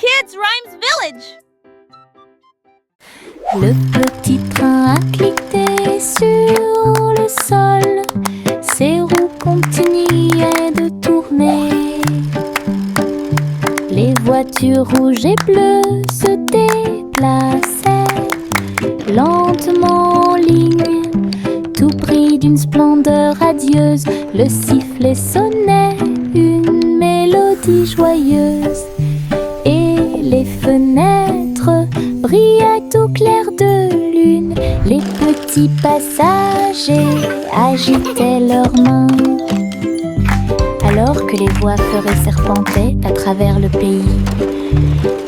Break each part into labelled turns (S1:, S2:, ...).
S1: Kids Rhymes Village.
S2: Le petit train a cliqué sur le sol, ses roues continuaient de tourner. Les voitures rouges et bleues se déplaçaient lentement en ligne, tout pris d'une splendeur radieuse. Le sifflet sonnait une mélodie joyeuse, et les fenêtres brillaient au clair de lune. Les petits passagers agitaient leurs mains, alors que les voix feuraient serpentaient à travers le pays.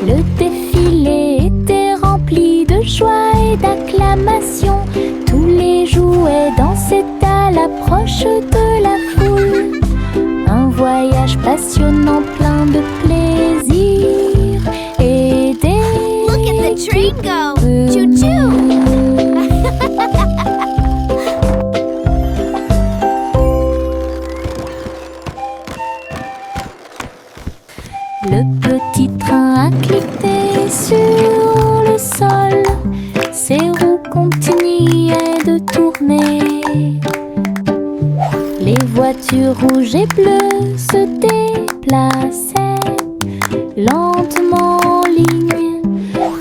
S2: Le défilé était rempli de joie et d'acclamation. Tous les jouets dansaient à l'approche de la foule. Un voyage passionnant plein de plaisir et des
S1: Look at the train go! Choo-choo!
S2: Le petit train a cliqué sur le sol, ses roues continuaient de tourner. Les voitures rouges et bleues se déplaçaient lentement en ligne,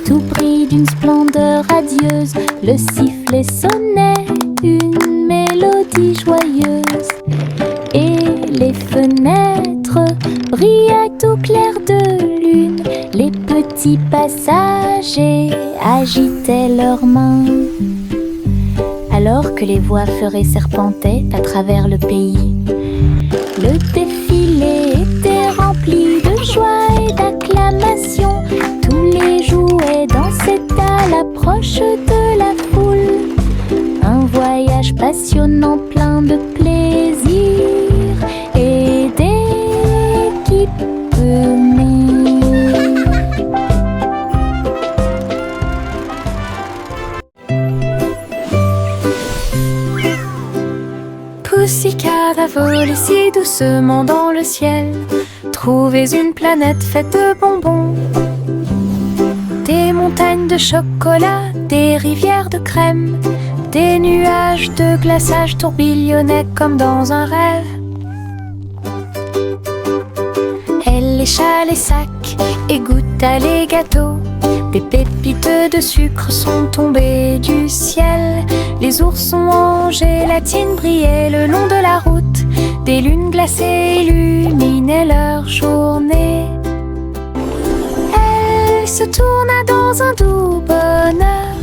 S2: tout pris d'une splendeur radieuse. Le sifflet sonnait une mélodie joyeuse, et les fenêtres brillaient au clair de lune. Les petits passagers agitaient leurs mains, alors que les voix feuraient serpentaient à travers le pays. Le défilé était rempli de joie et d'acclamation. Tous les jouets dansaient à l'approche de la foule. Un voyage passionnant plein de plaisir et d'équipements.
S3: Pussycat a volé si doucement dans le ciel. Trouvez une planète faite de bonbons, des montagnes de chocolat, des rivières de crème, des nuages de glaçage tourbillonnaient comme dans un rêve. Elle lécha les sacs et goûta les gâteaux. Des pépites de sucre sont tombées du ciel. Les oursons en gélatine brillaient le long de la route. Des lunes glacées illuminaient leur journée. Elle se tourna dans un doux bonheur,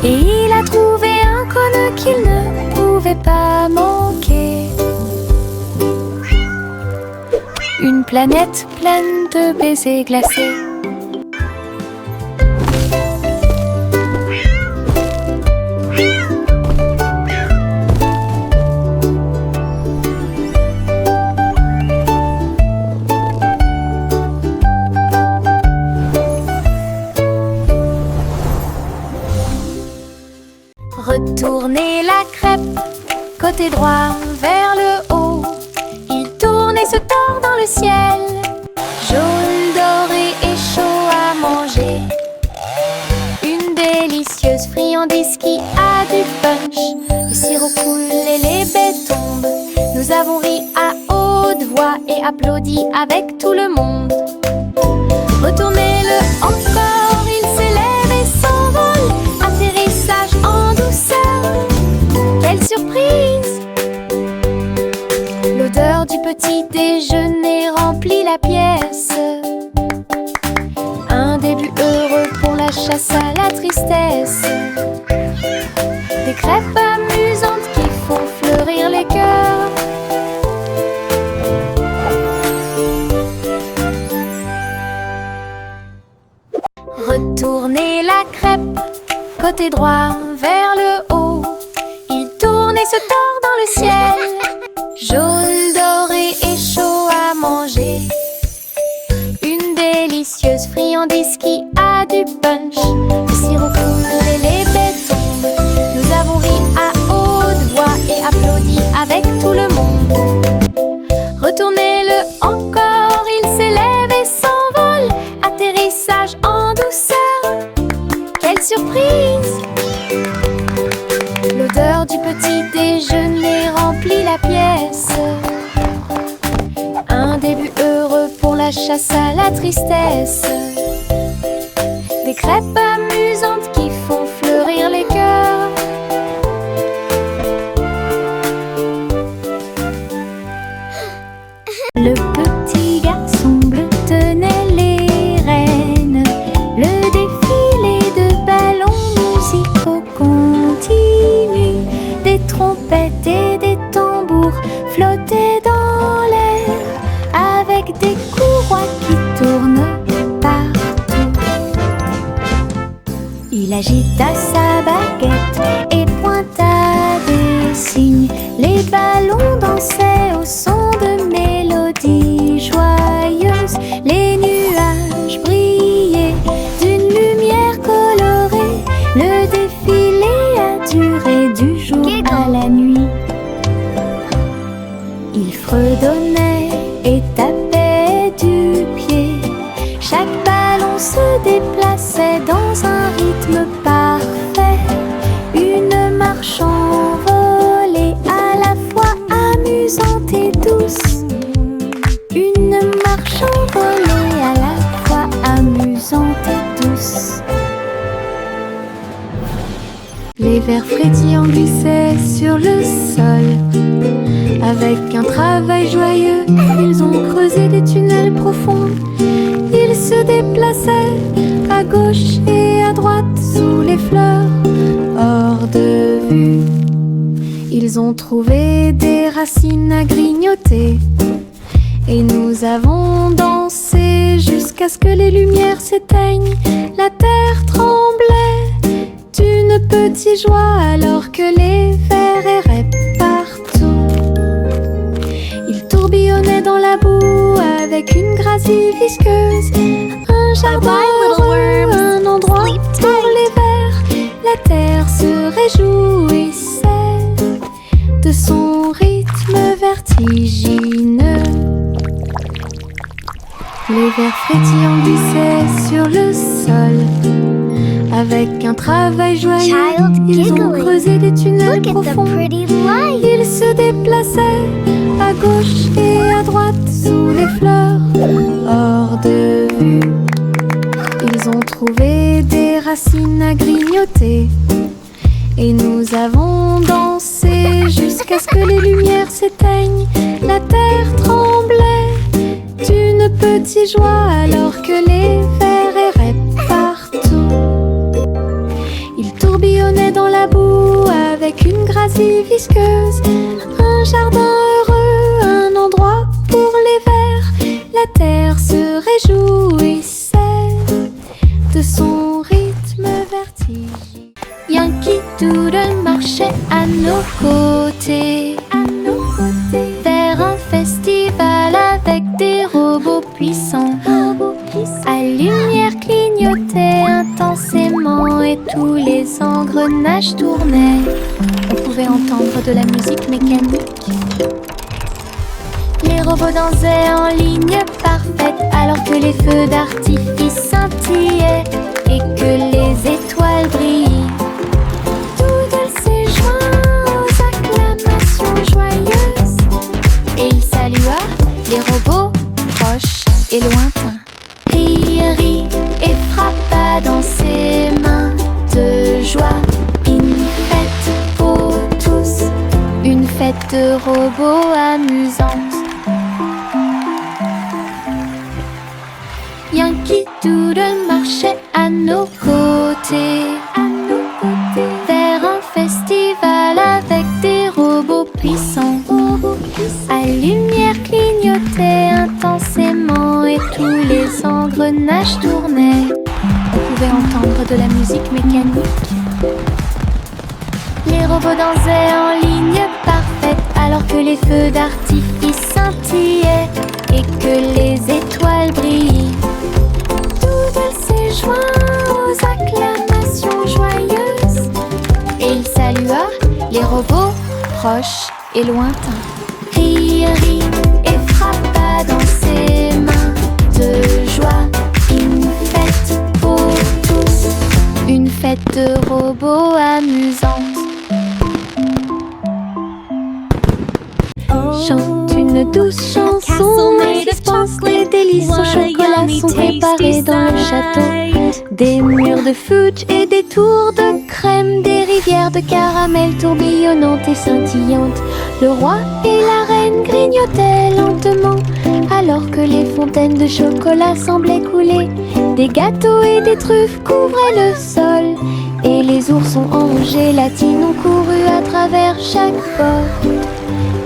S3: et il a trouvé un cône qu'il ne pouvait pas manquer. Une planète pleine de baisers glacés. Retournez la crêpe, côté droit vers le haut. Il tourne et se tord dans le ciel, jaune, doré et chaud à manger. Une délicieuse friandise qui a du punch. Le sirop coule et les baies tombent. Nous avons ri à haute voix et applaudi avec tout le monde. Retournez-le encore, il s'élève et s'envole. Atterrissage en douceur, quelle surprise! L'odeur du petit déjeuner remplit la pièce. Un début heureux pour la chasse à la tristesse. Des crêpes amusantes qui font fleurir les cœurs. Retournez la crêpe, côté droit vers le haut. Il tourne et se tord dans le ciel, jaune, doré et chaud à manger. Une délicieuse friandise qui a du punch. Le sirop coule et les baies tombent. Nous avons ri à haute voix et applaudi avec tout le monde. Retournez-le encore, il s'élève et s'envole. Atterrissage la chasse à la tristesse. Des crêpes amusantes qui font fleurir les cœurs.
S2: Le petit garçon bleu tenait les rênes. Le défilé de ballons musicaux continue. Des trompettes et des tambours flottaient dans l'air, avec des courroies qui tournent partout. Il agita sa baguette et pointa des signes. Les ballons dansaient au son de mélodies joyeuses. Les nuages brillaient d'une lumière colorée. Le défilé a duré du jour à la nuit. Il fredonnait et tapait du pied. Chaque ballon se déplaçait dans un rythme parfait. Une marche envolée à la fois amusante et douce. Une marche envolée à la fois amusante et douce.
S3: Les vers frétillants glissaient sur le sol. Avec un travail joyeux, ils ont creusé des tunnels profonds. Ils se déplaçaient à gauche et à droite sous les fleurs, hors de vue. Ils ont trouvé des racines à grignoter. Et nous avons dansé jusqu'à ce que les lumières s'éteignent. La terre tremblait d'une petite joie alors que les vers erraient partout. Ils tourbillonnaient dans la boue avec une gracie visqueuse. Un jardin heureux, un endroit pour les vers. La terre se réjouissait de son rythme vertigineux. Les vers frétillants glissaient sur le sol. Avec un travail joyeux, ils ont creusé des tunnels profonds. Ils se déplaçaient à gauche et à droite sous les fleurs, hors de vue. Ils ont trouvé des racines à grignoter. Et nous avons dansé jusqu'à ce que les lumières s'éteignent. La terre tremblait d'une petite joie alors que les vers erraient partout. Ils tourbillonnaient dans la boue avec une gracie visqueuse. Un jardin heureux, un endroit pour les vers. La terre se réjouissait de son rythme vertigineux. Yankee Doodle marchait à nos côtés, vers un festival avec des robots puissants. À lumière clignotait intensément et tous les engrenages tournaient. On pouvait entendre de la musique mécanique. Les robots dansaient en ligne parfaite alors que les feux d'artifice scintillaient et que les étoiles brillaient. Doodle s'est joint aux acclamations joyeuses et il salua les robots proches et lointains. Rit et frappa dans ses mains de joie. Une fête pour tous, une fête de robots amusante. Yankee Doodle marchait à nos côtés, vers un festival avec des robots puissants. À lumière clignotait intensément et tous les engrenages tournaient. On pouvait entendre de la musique mécanique. Les robots dansaient en ligne parfaite alors que les feux d'artifice scintillaient et que les étoiles brillaient. Doodle s'est joint aux acclamations joyeuses et il salua les robots proches et lointains. Rit et frappa dans ses mains de joie. Une fête pour tous, une fête de robots amusante. Chante une douce chanson et dispense des délices aux
S2: château. Des murs de fudge et des tours de crème, des rivières de caramel tourbillonnantes et scintillantes. Le roi et la reine grignotaient lentement, alors que les fontaines de chocolat semblaient couler. Des gâteaux et des truffes couvraient le sol, et les oursons en gélatine ont couru à travers chaque porte.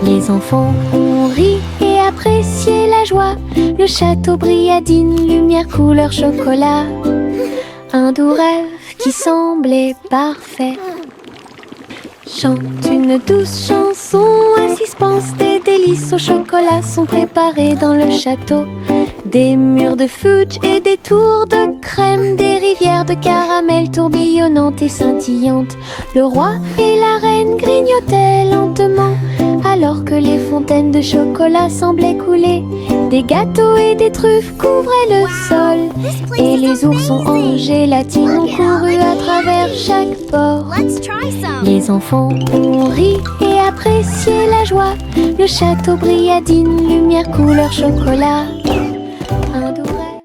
S2: Les enfants ont ri et apprécié la joie. Le château brilla d'une lumière couleur chocolat. Un doux rêve qui semblait parfait. Chante une douce chanson, ainsi se pense. Des délices au chocolat sont préparés dans le château. Des murs de fudge et des tours de crème, des rivières de caramel tourbillonnantes et scintillantes. Le roi et la reine grignotaient lentement, alors que les fontaines de chocolat semblaient couler. Des gâteaux et des truffes couvraient le sol, et les oursons en gélatine ont couru à travers chaque porte.
S1: Let's try some.
S2: Les enfants ont ri et apprécié la joie. Le château brilla d'une lumière couleur chocolat. Un doux rêve.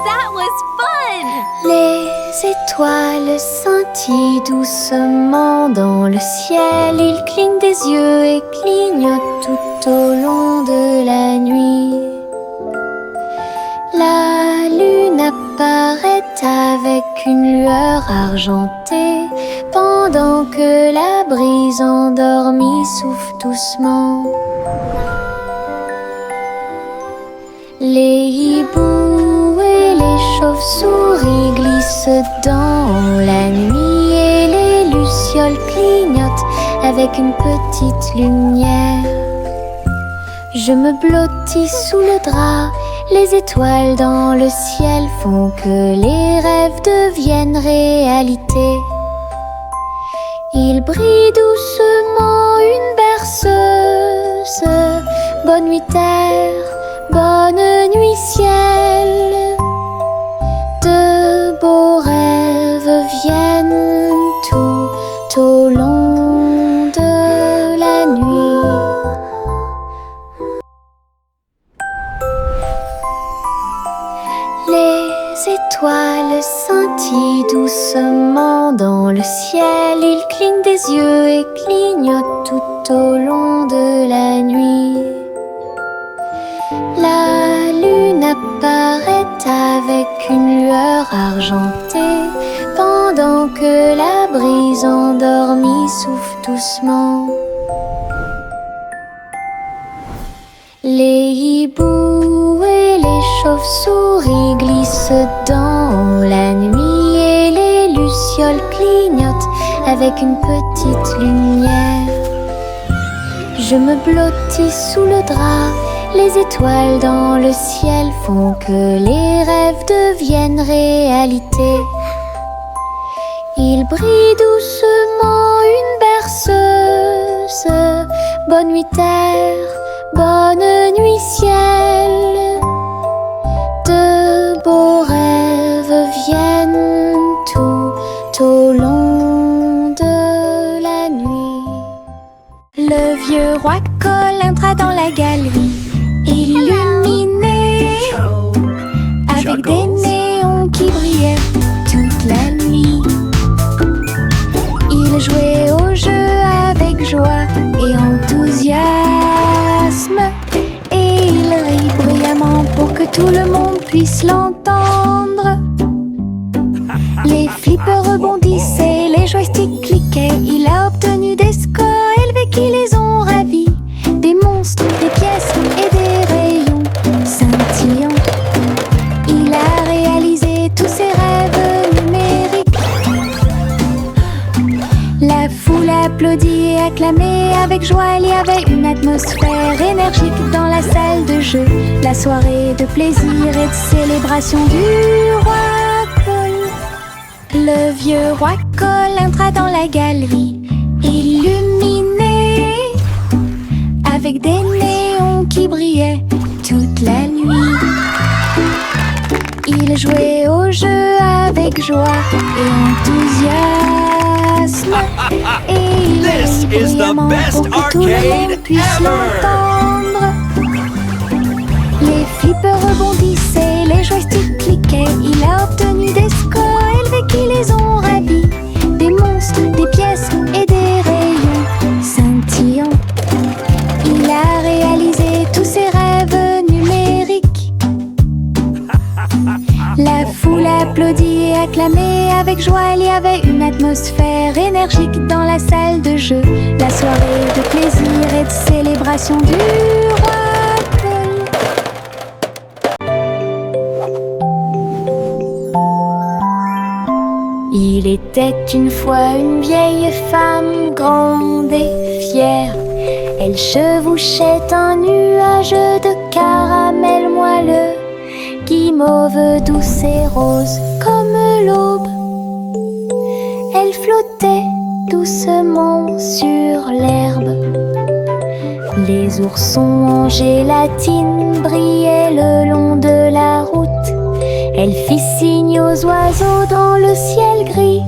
S1: That was fun.
S2: Les étoiles scintillent doucement dans le ciel. Ils clignent des yeux et clignotent tout au long de la nuit. La lune apparaît avec une lueur argentée, pendant que la brise endormie souffle doucement. Les hiboux et les chauves-souris glissent dans la nuit, et les lucioles clignotent avec une petite lumière. Je me blottis sous le drap, les étoiles dans le ciel font que les rêves deviennent réalité. Il brille doucement une berceuse. Bonne nuit terre, bonne nuit ciel. De beaux rêves viennent tout au long de la nuit. Les étoiles scintillent doucement dans le ciel. Ils clignent des yeux et clignotent tout au long de la nuit. La lune apparaît avec une lueur argentée, pendant que la brise endormie souffle doucement. Les hiboux et les chauves-souris glissent dans la nuit, et les lucioles clignotent avec une petite lumière. Je me blottis sous le drap, les étoiles dans le ciel font que les rêves deviennent réalité. Il brille doucement une berceuse. Bonne nuit terre, bonne nuit ciel. De beaux rêves viennent tout au long de la nuit. Le vieux roi Cole entra dans la galerie, illuminé avec des néons qui brillaient toute la nuit. Il jouait au jeu avec joie et enthousiasme, et il rit bruyamment pour que tout le monde puisse l'entendre. Les flippers rebondissaient, les joysticks cliquaient. Il a obtenu des scores élevés qui les ont ravis. Des monstres, des pièces et des rayons scintillants. Il a réalisé tous ses rêves numériques. La foule applaudit et acclamait avec joie. Il y avait une atmosphère énergique dans la salle de jeu. La soirée de plaisir et de célébration du roi Cole. Le vieux roi Cole entra dans la galerie, illuminé avec des néons qui brillaient toute la nuit. Il jouait au jeu avec joie et enthousiasme, et il
S4: This
S2: rit
S4: is the
S2: bruyamment
S4: best
S2: pour que tout le monde
S4: arcade
S2: puisse
S4: ever.
S2: l'entendre. Les flippers rebondissaient, les joysticks cliquaient.
S3: acclamé avec joie. Il y avait une atmosphère énergique dans la salle de jeu. La soirée de plaisir et de célébration du roi Paul. Il était une fois une vieille femme grande et fière. Elle chevauchait un nuage de caramel moelleux, guimauve douce et rose comme l'aube. Elle flottait doucement sur l'herbe. Les oursons en gélatine brillaient le long de la route. Elle fit signe aux oiseaux dans le ciel gris.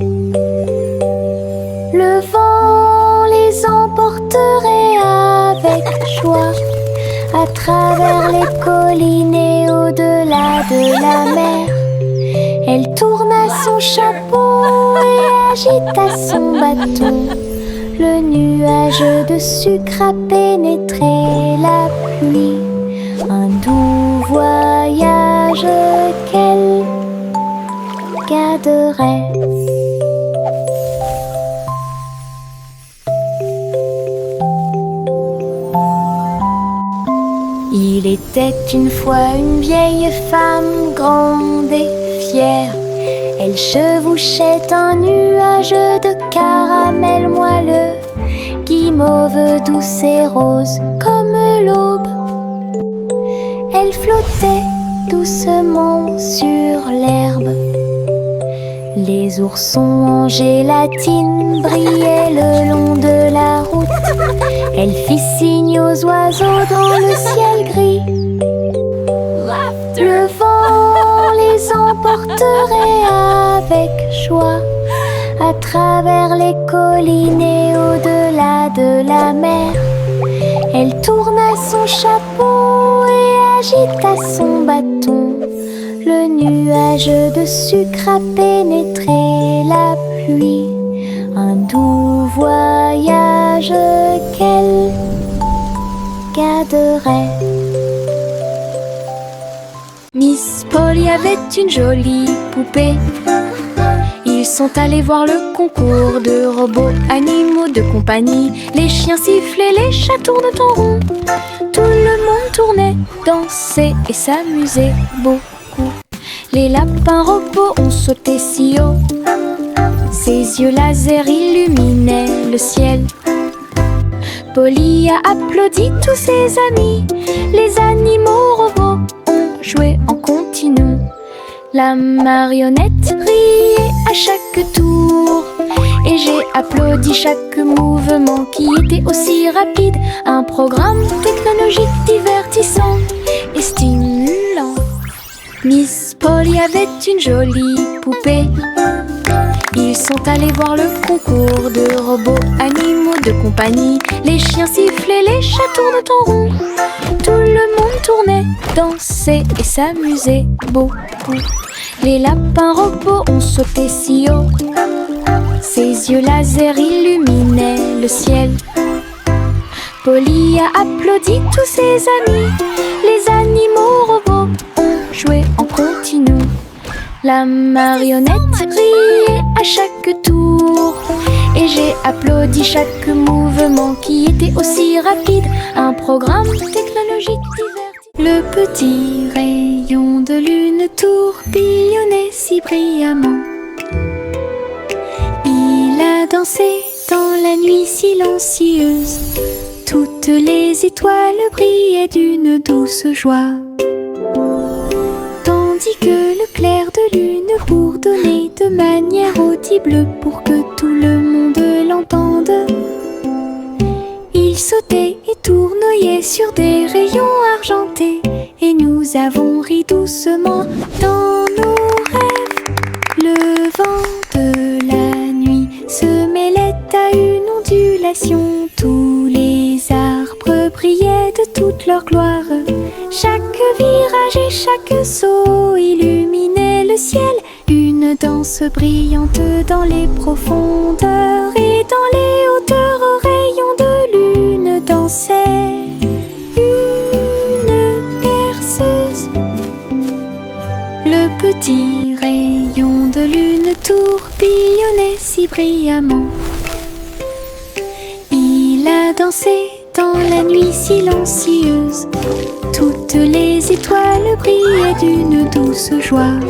S3: Le vent les emporterait avec joie à travers les collines et au-delà de la mer. Elle tourna son chapeau et agita son bâton. Le nuage de sucre a pénétré la pluie. Un doux voyage qu'elle garderait. Il était une fois une vieille femme grande et fière. Elle chevauchait un nuage de caramel moelleux, guimauve douce et rose comme l'aube. Elle flottait doucement sur l'herbe. Les oursons en gélatine brillaient le long de la route. Elle fit signe aux oiseaux dans le ciel gris. Le vent les emporterait avec joie à travers les collines et au-delà de la mer. Elle tourna son chapeau et agita son bâton. Le nuage de sucre a pénétré la pluie. Un doux voyage qu'elle garderait. Miss Polly avait une jolie poupée. Ils sont allés voir le concours de robots animaux de compagnie. Les chiens sifflaient, les chats tournent en rond. Tout le monde tournait, dansait et s'amusait beaucoup. Les lapins robots ont sauté si haut. Ses yeux laser illuminaient le ciel. Polly a applaudi tous ses amis. Les animaux robots ont joué en continu. La marionnette riait à chaque tour. Et j'ai applaudi chaque mouvement qui était aussi rapide. Un programme technologique divertissant et stimulant. Miss Polly avait une jolie poupée. Ils sont allés voir le concours de robots animaux de compagnie. Les chiens sifflaient, les chats tournent en rond. Tout le monde tournait, dansait et s'amusait beaucoup. Les lapins robots ont sauté si haut. Ses yeux laser illuminaient le ciel. Polly a applaudi tous ses amis. Les animaux robots ont joué en continu. La marionnette riait à chaque tour. Et j'ai applaudi chaque mouvement qui était aussi rapide. Un programme technologique divertissant. Le petit rayon de lune tourbillonnait si brillamment. Il a dansé dans la nuit silencieuse. Toutes les étoiles brillaient d'une douce joie. Tandis que le clair de lune bourdonnait de manière audible pour que tout le monde l'entende. Il sautait et tournoyait sur des rayons argentés. Et nous avons ri doucement dans nos rêves. Le vent de la nuit se mêlait à une ondulation. Tous les arbres brillaient de toute leur gloire. Chaque virage et chaque saut illuminait le ciel. Une danse brillante dans les profondeurs. Et dans les hauteurs aux rayons de lune dansait une berceuse. Le petit rayon de lune tourbillonnait si brillamment. Il a dansé dans la nuit silencieuse. Toutes les étoiles brillaient d'une douce joie,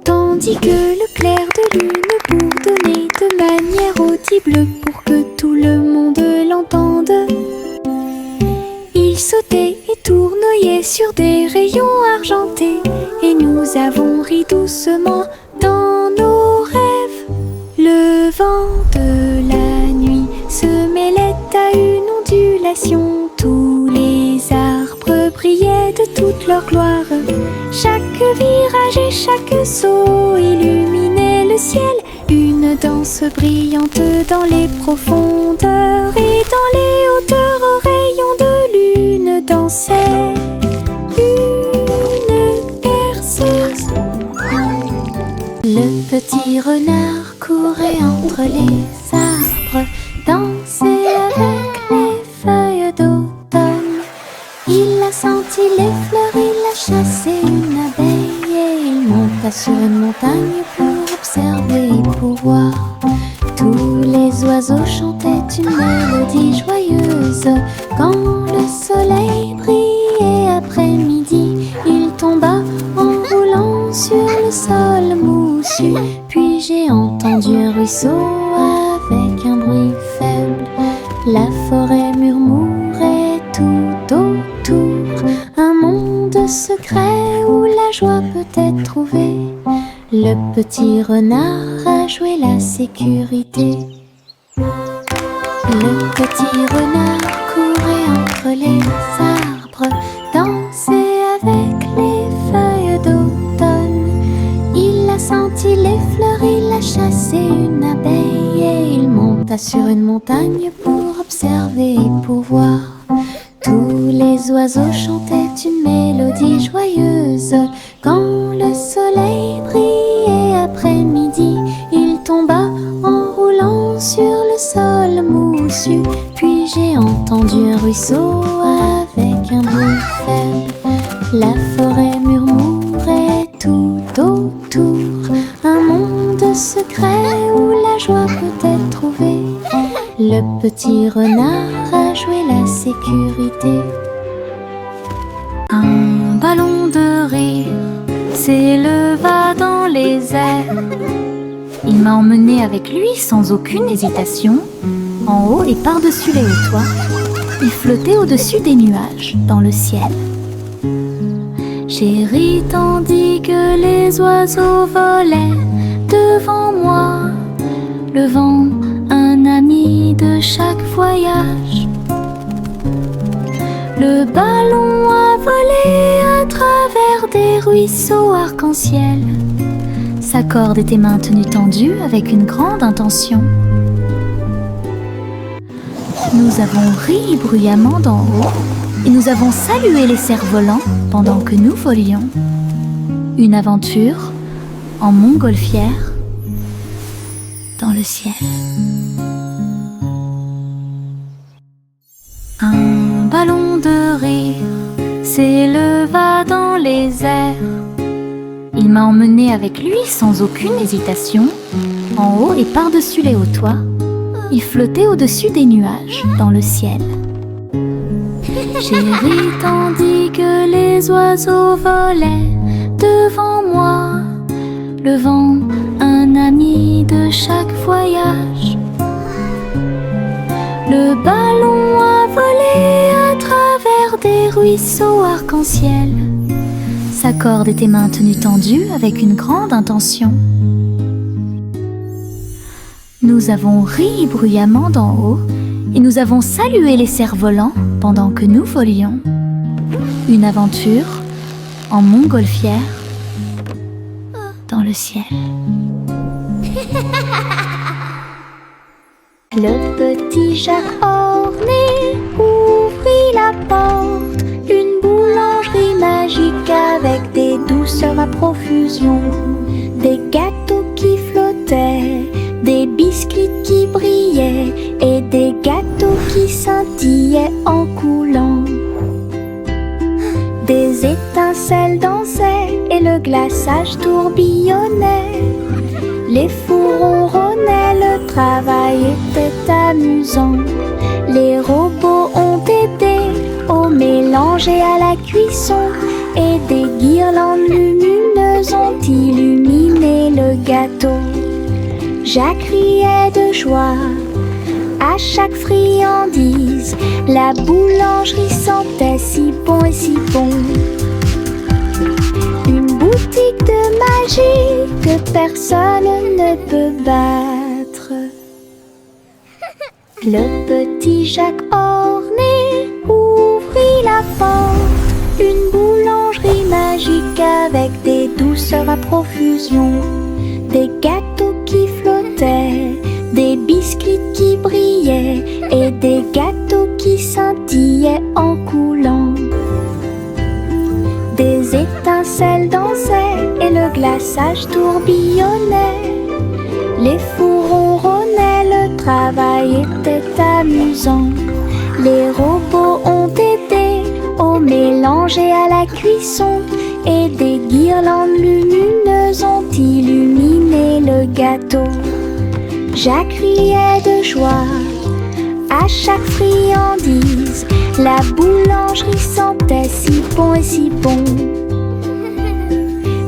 S3: tandis que le clair de lune bourdonnait de manière audible pour que tout le monde l'entende. Il sautait et tournoyait sur des rayons argentés, et nous avons ri doucement dans nos rêves. Le vent de la nuit se mêlait à une ondulation. Tous les arbres brillaient de toute leur gloire. Chaque virage et chaque saut illuminait le ciel. Une danse brillante dans les profondeurs, et dans les hauteurs aux rayons de lune dansait une berceuse. Le petit renard courait entre les arbres, dansait avec les feuilles d'automne. Il a senti les fleurs, il a chassé une abeille, et il monta sur une montagne pour observer et pour voir. Tous les oiseaux chantaient une mélodie joyeuse. Quand le soleil brillait après-midi, il tomba en roulant sur le sol moussu. Puis j'ai entendu un ruisseau avec un bruit faible. La forêt murmurait tout autour, un monde secret où la joie peut être trouvée. Le petit renard a joué la sécurité. Le petit renard courait entre les arbres, dansait avec les feuilles d'automne. Il a senti les fleurs, il a chassé une abeille, et il monta sur une montagne pour observer et pour voir. Tous les oiseaux chantaient une mélodie joyeuse. Quand le soleil brillait après-midi, il tomba en roulant sur le sol moussu. Puis j'ai entendu un ruisseau avec un bruit faible. La forêt murmurait tout autour, un monde secret où la joie peut être trouvée. Le petit renard a joué la sécurité. Un ballon de rire s'éleva dans les airs. Il m'a emmené avec lui sans aucune hésitation, en haut et par-dessus les hauts toits. Il flottait au-dessus des nuages, dans le ciel. J'ai ri tandis que les oiseaux volaient devant moi. Le vent, un ami de chaque voyage. Le ballon a volé à travers des ruisseaux arc-en-ciel. Sa corde était maintenue tendue avec une grande intention. Nous avons ri bruyamment d'en haut, et nous avons salué les cerfs-volants pendant que nous volions. Une aventure en montgolfière dans le ciel. Un ballon de rire s'éleva dans les airs. Il m'a emmené avec lui sans aucune hésitation, en haut et par-dessus les hauts toits. Il flottait au-dessus des nuages, dans le ciel. J'ai ri tandis que les oiseaux volaient devant moi. Le vent, un ami de chaque voyage. Le ballon a volé à travers des ruisseaux arc-en-ciel. Sa corde était maintenue tendue avec une grande intention. Nous avons ri bruyamment d'en haut, et nous avons salué les cerfs-volants pendant que nous volions. Une aventure en montgolfière dans le ciel.
S2: Le petit Jacques orné ouvrit la porte. Une boulangerie magique avec des douceurs à profusion. Des gâteaux qui flottaient, des biscuits qui brillaient et des gâteaux qui scintillaient en coulant. Des étincelles dansaient et le glaçage tourbillonnait. Les fours ronronnaient, le travail était amusant. Les robots ont aidé au mélange et à la cuisson, et des guirlandes lumineuses ont illuminé le gâteau. Jacques riait de joie à chaque friandise. La boulangerie sentait si bon et si bon. Une boutique de magie que personne ne peut battre. Le petit Jacques orné ouvrit la porte. Une boulangerie magique avec des douceurs à profusion. Des gâteaux qui flottaient, des biscuits qui brillaient et des gâteaux qui scintillaient en coulant. Des étincelles dansaient et le glaçage tourbillonnait. Les fours ronronnaient, le travail était amusant. Les robots ont aidé au mélange et à la cuisson, et des guirlandes lumineuses ont illuminé le gâteau. Jacques riait de joie à chaque friandise. La boulangerie sentait si bon et si bon.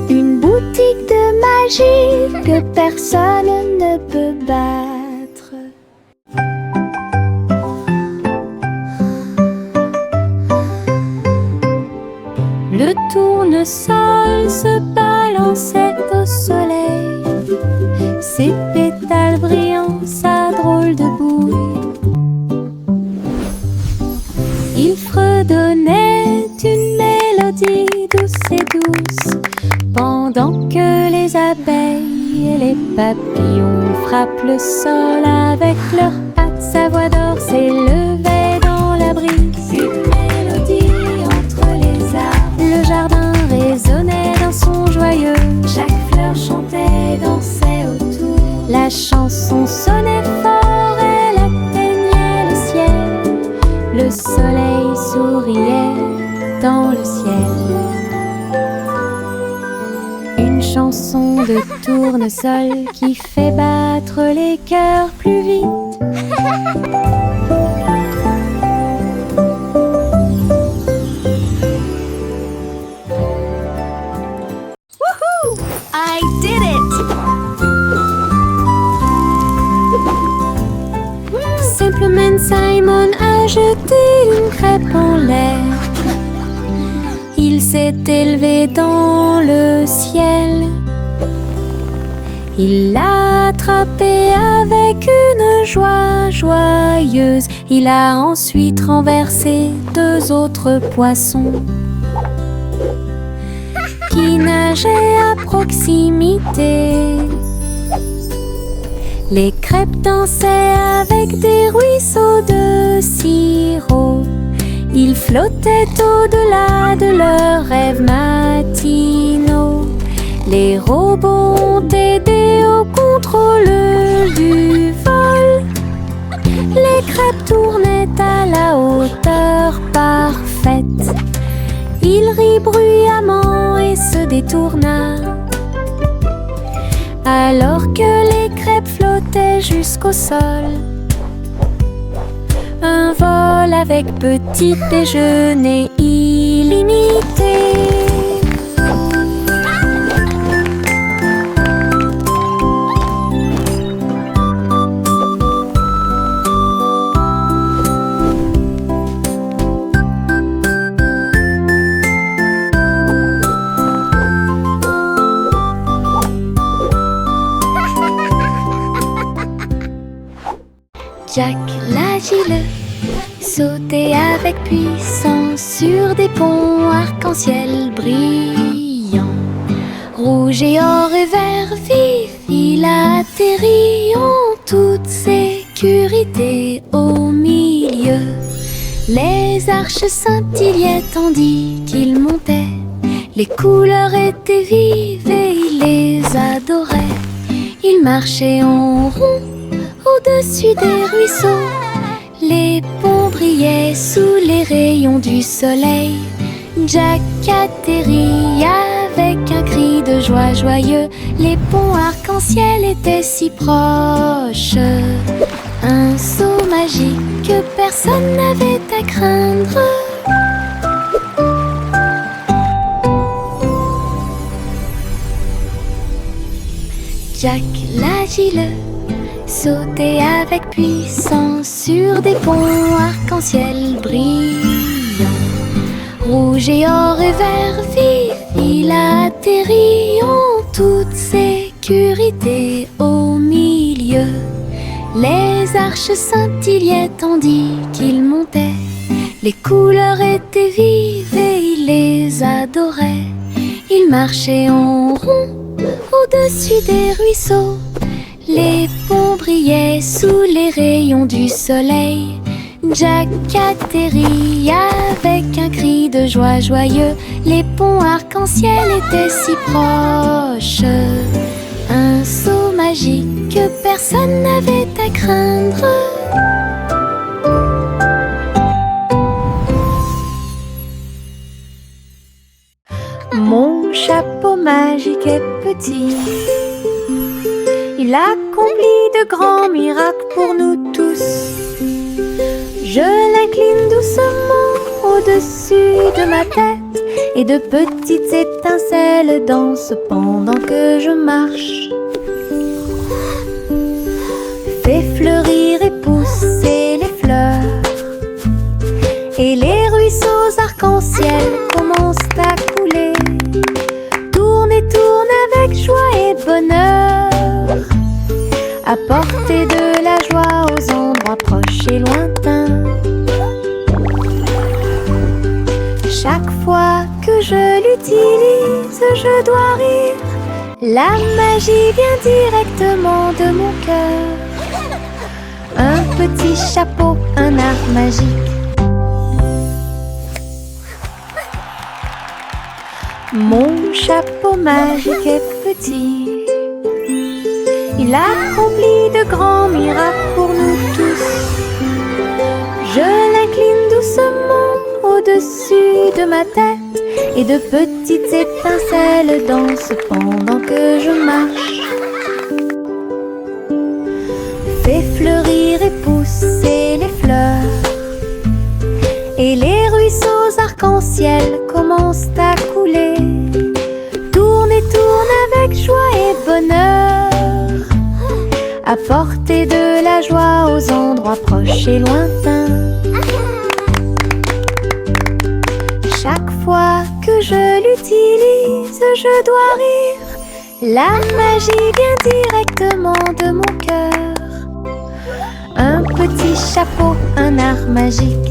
S2: Une boutique de magie que personne ne peut battre.
S3: Le tournesol se balançait au soleil, ses pétales brillants, sa drôle de bouille. Il fredonnait une mélodie douce et douce, pendant que les abeilles et les papillons frappent le sol avec leurs pattes. Sa voix d'or s'élevait dans la brise, une mélodie entre les arbres. Le jardin résonnait d'un son joyeux, chaque fleur chantait, dansait autour. La chanson sonnait fort, elle atteignait le ciel. Le soleil souriait dans le ciel. Une chanson de tournesol qui fait battre les cœurs plus vite.
S1: I did it!
S3: Simplement Simon a jeté une crêpe en l'air. Il s'est élevé dans le ciel. Il l'a attrapé avec une joie joyeuse. Il a ensuite renversé 2 autres poissons qui nageaient à proximité. Les crêpes dansaient avec des ruisseaux de sirop. Ils flottaient au-delà de leurs rêves matinaux. Les robots ont aidé au contrôle du vol. Les crêpes tournaient à la hauteur parfaite. Il rit bruyamment et se détourna, alors que les crêpes flottaient jusqu'au sol. Un vol avec petit déjeuner illimité.
S2: Jack l'agile sautait avec puissance sur des ponts arc-en-ciel brillants. Rouge et or et vert vif, il a atterri en toute sécurité au milieu. Les arches scintillaient tandis qu'il montait. Les couleurs étaient vives et il les adorait. Il marchait en rond au-dessus des ruisseaux. Les ponts brillaient sous les rayons du soleil. Jack atterrit avec un cri
S3: joie joyeux, les ponts arc-en-ciel étaient si proches. Un saut magique que personne n'avait à craindre. Jack l'agile sautait avec puissance sur des ponts arc-en-ciel brillants. Rouge et or et vert vif, il atterrit en toute sécurité au milieu. Les arches scintillaient tandis qu'il montait. Les couleurs étaient vives et il les adorait. Il marchait en rond au-dessus des ruisseaux. Les ponts brillaient sous les rayons du soleil. Jack atterrit avec un cri de joie joyeux. Les ponts arc-en-ciel étaient si proches. Un saut magique que personne n'avait à craindre. Mon chapeau magique est petit. Il accomplit de grands miracles pour nous tous. Je l'incline doucement au-dessus de ma tête et de petites étincelles dansent pendant que je marche. Fais fleurir et pousser les fleurs et les ruisseaux arc-en-ciel commencent à couler. Tourne et tourne avec joie et bonheur, apporter de la joie aux endroits proches et lointains. Chaque fois que je l'utilise, je dois rire. La magie vient directement de mon cœur. Un petit chapeau, un art magique. Mon chapeau magique est petit. Il accomplit de grands miracles pour nous tous. Je l'incline doucement au-dessus de ma tête et de petites étincelles dansent pendant que je marche. Fais fleurir et pousser les fleurs et les ruisseaux arc-en-ciel commencent à couler. Tourne et tourne avec joie et bonheur, apporter de la joie aux endroits proches et lointains. Chaque fois que je l'utilise, je dois rire. La magie vient directement de mon cœur. Un petit chapeau, un art magique.